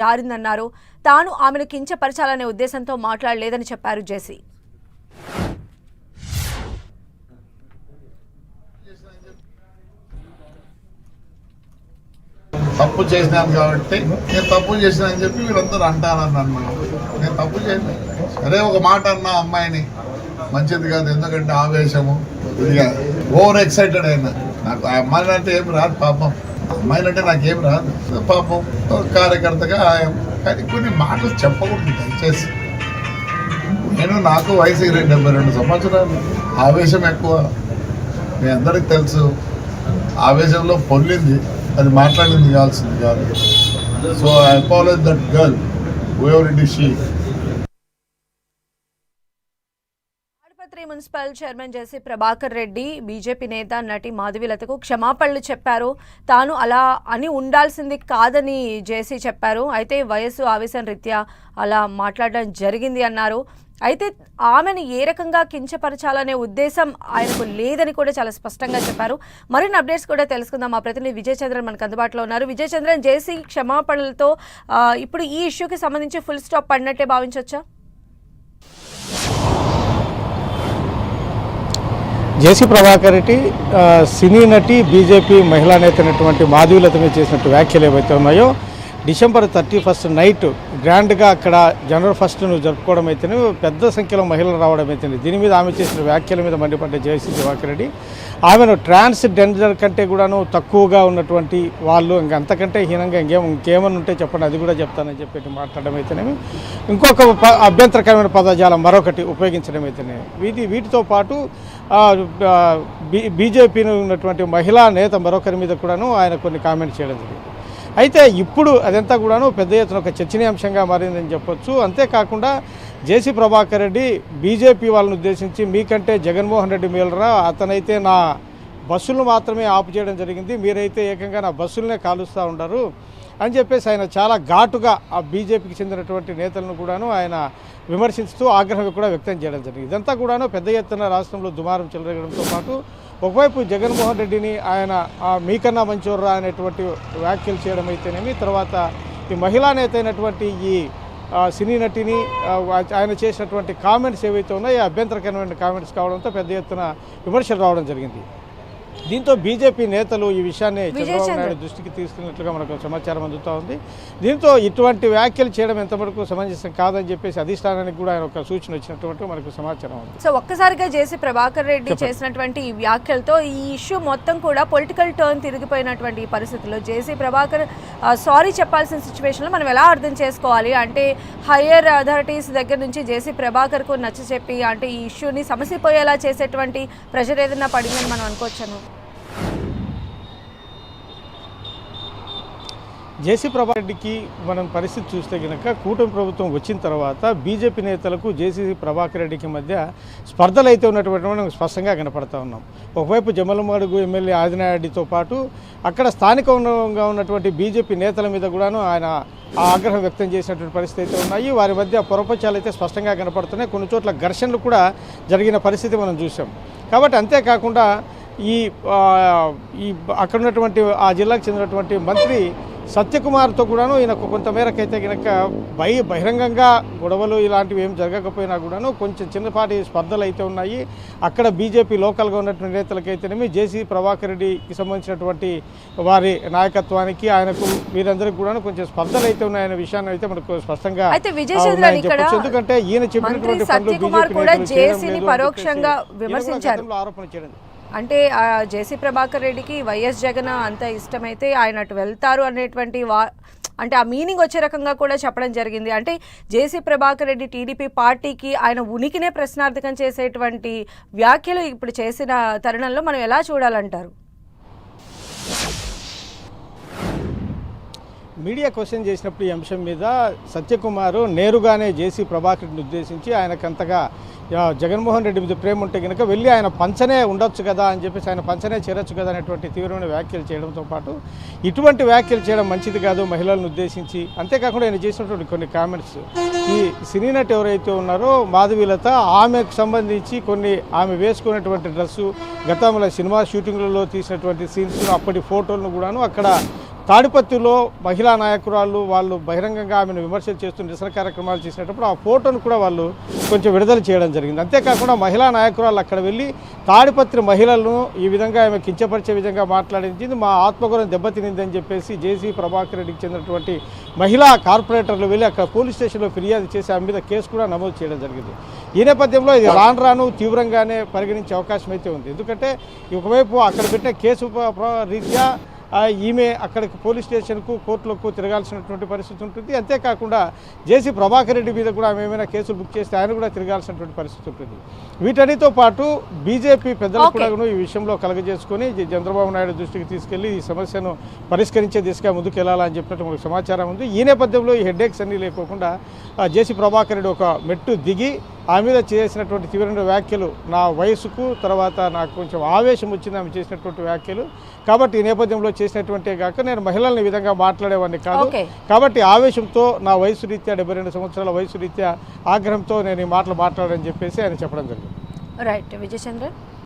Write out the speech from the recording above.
జారిందన్నారు. తాను ఆమెను కించపరచాలనే ఉద్దేశంతో మాట్లాడలేదని చెప్పారు జేసీ. తప్పు చేసినాను కాబట్టి నేను తప్పు చేసినానని చెప్పి వీళ్ళందరూ అంటారన్నాను. నేను తప్పు చేయలేదు. అదే ఒక మాట అన్నా అమ్మాయిని మంచిది కాదు, ఎందుకంటే ఆవేశము ఇదిగా ఓవర్ ఎక్సైటెడ్ అయినా. నాకు ఆ అమ్మాయిని అంటే ఏం రాదు పాపం, అమ్మాయిలు అంటే నాకేం రాదు పాపం, కార్యకర్తగా కానీ కొన్ని మాటలు చెప్పకూడదు దయచేసి. నాకు వయసు 72 సంవత్సరాలు, ఆవేశం ఎక్కువ, మీ అందరికి తెలుసు. ఆవేశంలో పొల్లింది, అది మాట్లాడింది కావాల్సింది కాదు. So I apologize that girl whoever it is she. Municipal chairman JC Prabhakar Reddy BJP నేత నటి మాధవీలతకు క్షమాపణలు చెప్పారు. తాను అలా అని ఉండాల్సింది కాదని జేసీ చెప్పారు. అయితే వయస్సు ఆవేశం రీత్యా అలా మాట్లాడడం జరిగింది అన్నారు. అయితే ఆమెను ఏ రకంగా కించపరచాలనే ఉద్దేశం ఆయనకు లేదని కూడా చాలా స్పష్టంగా చెప్పారు. మరిన్ని అప్డేట్స్ కూడా తెలుసుకుందాం. మా ప్రతినిధి విజయ్ చంద్రన్ మనకు అందుబాటులో ఉన్నారు. విజయ్ చంద్రన్, జేసీ క్షమాపణలతో ఇప్పుడు ఈ ఇష్యూకి సంబంధించి ఫుల్ స్టాప్ పడినట్టే భావించవచ్చా? జేసీ ప్రభాకర్ రెడ్డి సినీ నటి, బీజేపీ మహిళా నేత అయినటువంటి మాధవీలత మీద చేసినట్టు వ్యాఖ్యలు ఏవైతే ఉన్నాయో, December 31st నైట్ గ్రాండ్గా అక్కడ January 1st జరుపుకోవడం అయితేనే పెద్ద సంఖ్యలో మహిళలు రావడం అయితేనే దీని మీద ఆమె చేసిన వ్యాఖ్యల మీద మండిపడ్డ జేసీ ప్రభాకర్ రెడ్డి ఆమెను ట్రాన్స్జెండర్ కంటే కూడాను తక్కువగా ఉన్నటువంటి వాళ్ళు అంతకంటే హీనంగా ఇంకేమని ఉంటే చెప్పండి, అది కూడా చెప్తానని చెప్పి మాట్లాడడం అయితేనేమి, ఇంకొక అభ్యంతరకరమైన పదజాలం మరొకటి ఉపయోగించడం అయితేనే వీటితో పాటు బీజేపీని ఉన్నటువంటి మహిళా నేత మరొకరి మీద కూడాను ఆయన కొన్ని కామెంట్స్ చేయడం జరిగింది. అయితే ఇప్పుడు అదంతా కూడాను పెద్ద ఎత్తున ఒక చర్చనీయాంశంగా మారిందని చెప్పొచ్చు. అంతేకాకుండా జేసీ ప్రభాకర్ రెడ్డి బీజేపీ వాళ్ళని ఉద్దేశించి మీకంటే జగన్మోహన్ రెడ్డి మేలరా, అతనైతే నా బస్సులను మాత్రమే ఆపు చేయడం జరిగింది, మీరైతే ఏకంగా నా బస్సులనే కాలుస్తూ ఉంటారు అని చెప్పేసి ఆయన చాలా ఘాటుగా ఆ బీజేపీకి చెందినటువంటి నేతలను కూడాను ఆయన విమర్శిస్తూ ఆగ్రహం కూడా వ్యక్తం చేయడం జరిగింది. ఇదంతా కూడాను పెద్ద ఎత్తున రాష్ట్రంలో దుమారం చెలరేగడంతో పాటు ఒకవైపు జగన్మోహన్ రెడ్డిని ఆయన మీకన్నా మంచోర్రా అనేటువంటి వ్యాఖ్యలు చేయడం అయితేనేమి, తర్వాత ఈ మహిళా నేత అయినటువంటి ఈ సినీ నటిని ఆయన చేసినటువంటి కామెంట్స్ ఏవైతే ఉన్నాయో అభ్యంతరకరమైన కామెంట్స్ కావడంతో పెద్ద ఎత్తున విమర్శలు రావడం జరిగింది. దీంతో బీజేపీ నేతలు ఈ విషయాన్ని చంద్రబాబు నాయుడు దృష్టికి తీసుకున్నట్లుగా మనకు సమాచారం అందుతూ ఉంది. దీంతో ఇటువంటి వ్యాఖ్యలు చేయడం ఎంతవరకు సమంజసం కాదని చెప్పేసి అధిష్టానానికి కూడా ఆయన ఒక సూచన వచ్చినటువంటి మనకు సమాచారం ఉంది. సో ఒక్కసారిగా జేసీ ప్రభాకర్ రెడ్డి చేసినటువంటి ఈ వ్యాఖ్యలతో ఈ ఇష్యూ మొత్తం కూడా పొలిటికల్ టర్న్ తిరిగిపోయినటువంటి ఈ పరిస్థితుల్లో జేసీ ప్రభాకర్ సారీ చెప్పాల్సిన సిచ్యువేషన్లో మనం ఎలా అర్థం చేసుకోవాలి అంటే, హయ్యర్ అథారిటీస్ దగ్గర నుంచి జేసీ ప్రభాకర్కు నచ్చ చెప్పి అంటే ఈ ఇష్యూని సమసిపోయేలా చేసేటువంటి ప్రెషర్ ఏదైనా పడిందని మనం అనుకోవచ్చాను. జేసీ ప్రభాకర్ రెడ్డికి మనం పరిస్థితి చూస్తే కనుక కూటమి ప్రభుత్వం వచ్చిన తర్వాత బీజేపీ నేతలకు జేసీ ప్రభాకర్ రెడ్డికి మధ్య స్పర్ధలు అయితే ఉన్నటువంటి మనం స్పష్టంగా కనపడతా ఉన్నాం. ఒకవైపు జమ్మలమడుగు ఎమ్మెల్యే ఆదినారెడ్డితో పాటు అక్కడ స్థానికంగా ఉన్నటువంటి బీజేపీ నేతల మీద కూడాను ఆయన ఆగ్రహం వ్యక్తం చేసినటువంటి పరిస్థితి అయితే ఉన్నాయి. వారి మధ్య పొరపచాలు అయితే స్పష్టంగా కనపడుతున్నాయి. కొన్ని చోట్ల ఘర్షణలు కూడా జరిగిన పరిస్థితి మనం చూసాం. కాబట్టి అంతేకాకుండా ఈ అక్కడ ఉన్నటువంటి ఆ జిల్లాకు చెందినటువంటి మంత్రి సత్యకుమార్తో కూడాను ఈయనకు కొంతమేరకు అయితే కనుక బహిరంగంగా గొడవలు ఇలాంటివి ఏం జరగకపోయినా కూడాను కొంచెం చిన్నపాటి స్పర్ధలు అయితే ఉన్నాయి. అక్కడ బీజేపీ లోకల్గా ఉన్నటువంటి నేతలకైతేనేమి జేసీ ప్రభాకర్ రెడ్డికి సంబంధించినటువంటి వారి నాయకత్వానికి ఆయనకు వీరందరికీ కూడా కొంచెం స్పర్ధలు అయితే ఉన్నాయనే విషయాన్ని అయితే మనకు స్పష్టంగా చెప్పచ్చు. ఎందుకంటే ఈయన చెప్పినటువంటి ఆరోపణ చేయడం అంటే జేసీ ప్రభాకర్ రెడ్డికి వైఎస్ జగన్ అంత ఇష్టమైతే ఆయన అటు వెళ్తారు అనేటువంటి అంటే ఆ మీనింగ్ వచ్చే రకంగా కూడా చెప్పడం జరిగింది. అంటే జేసీ ప్రభాకర్ రెడ్డి టీడీపీ పార్టీకి ఆయన ఉనికినే ప్రశ్నార్థకం చేసేటువంటి వ్యాఖ్యలు ఇప్పుడు చేసిన తరుణంలో మనం ఎలా చూడాలంటారు? మీడియా క్వశ్చన్ చేసినప్పుడు ఈ అంశం మీద సత్యకుమార్ నేరుగానే జేసీ ప్రభాకర్ రెడ్డిని ఉద్దేశించి ఆయనకంతగా జగన్మోహన్ రెడ్డి మీద ప్రేమ ఉంటే కనుక వెళ్ళి ఆయన పంచనే ఉండొచ్చు కదా అని చెప్పేసి ఆయన పంచనే చేరొచ్చు కదా అనేటువంటి తీవ్రమైన వ్యాఖ్యలు చేయడంతో పాటు ఇటువంటి వ్యాఖ్యలు చేయడం మంచిది కాదు మహిళలను ఉద్దేశించి. అంతేకాకుండా ఆయన చేసినటువంటి కొన్ని కామెంట్స్, ఈ సినీ నటి ఎవరైతే ఉన్నారో మాధవీలత, ఆమెకు సంబంధించి కొన్ని ఆమె వేసుకున్నటువంటి డ్రెస్సు, గతంలో సినిమా షూటింగ్లలో తీసినటువంటి సీన్స్, అప్పటి ఫోటోలను కూడాను అక్కడ తాడిపత్రిలో మహిళా నాయకురాళ్ళు వాళ్ళు బహిరంగంగా ఆమెను విమర్శలు చేస్తూ నిరసన కార్యక్రమాలు చేసినప్పుడు ఆ ఫోటోను కూడా వాళ్ళు కొంచెం విడుదల చేయడం జరిగింది. అంతేకాకుండా మహిళా నాయకురాళ్ళు అక్కడ వెళ్ళి తాడిపత్రి మహిళలను ఈ విధంగా ఆమె కించపరిచే విధంగా మాట్లాడించింది, మా ఆత్మగౌరవం దెబ్బతినిందని చెప్పేసి జేసీ ప్రభాకర్ రెడ్డికి చెందినటువంటి మహిళా కార్పొరేటర్లు వెళ్ళి అక్కడ పోలీస్ స్టేషన్లో ఫిర్యాదు చేసి ఆమె మీద కేసు కూడా నమోదు చేయడం జరిగింది. ఈ నేపథ్యంలో ఇది రాను తీవ్రంగానే పరిగణించే అవకాశం అయితే ఉంది. ఎందుకంటే ఒకవైపు అక్కడ పెట్టిన కేసు రీత్యా ఈమె అక్కడికి పోలీస్ స్టేషన్కు కోర్టులకు తిరగాల్సినటువంటి పరిస్థితి ఉంటుంది. అంతేకాకుండా జేసీ ప్రభాకర్ రెడ్డి మీద కూడా ఆమె ఏమైనా కేసులు బుక్ చేస్తే ఆయన కూడా తిరగాల్సినటువంటి పరిస్థితి ఉంటుంది. వీటన్నిటితో పాటు బీజేపీ పెద్దలు కూడా ఈ విషయంలో కలగజేసుకొని చంద్రబాబు నాయుడు దృష్టికి తీసుకెళ్లి ఈ సమస్యను పరిష్కరించే దిశగా ముందుకు వెళ్ళాలని చెప్పినట్టు మనకు సమాచారం ఉంది. ఈ నేపథ్యంలో ఈ హెడ్ఏక్స్ అన్నీ లేకోకుండా జేసీ ప్రభాకర్ రెడ్డి ఒక మెట్టు దిగి ఆమె మీద చేసినటువంటి తీవ్రమైన వ్యాఖ్యలు, నా వయసుకు తర్వాత నాకు కొంచెం ఆవేశం వచ్చింది ఆమె చేసినటువంటి వ్యాఖ్యలు, కాబట్టి ఈ నేపథ్యంలో చేసినటువంటే కాక నేను మహిళల్ని ఈ విధంగా మాట్లాడేవాడిని కాదు, కాబట్టి ఆవేశంతో నా వయసు రీత్యా 72 సంవత్సరాల వయసు రీత్యా ఆగ్రహంతో నేను ఈ మాటలు మాట్లాడని చెప్పేసి ఆయన చెప్పడం జరిగింది. రైట్ విజయచంద్ర.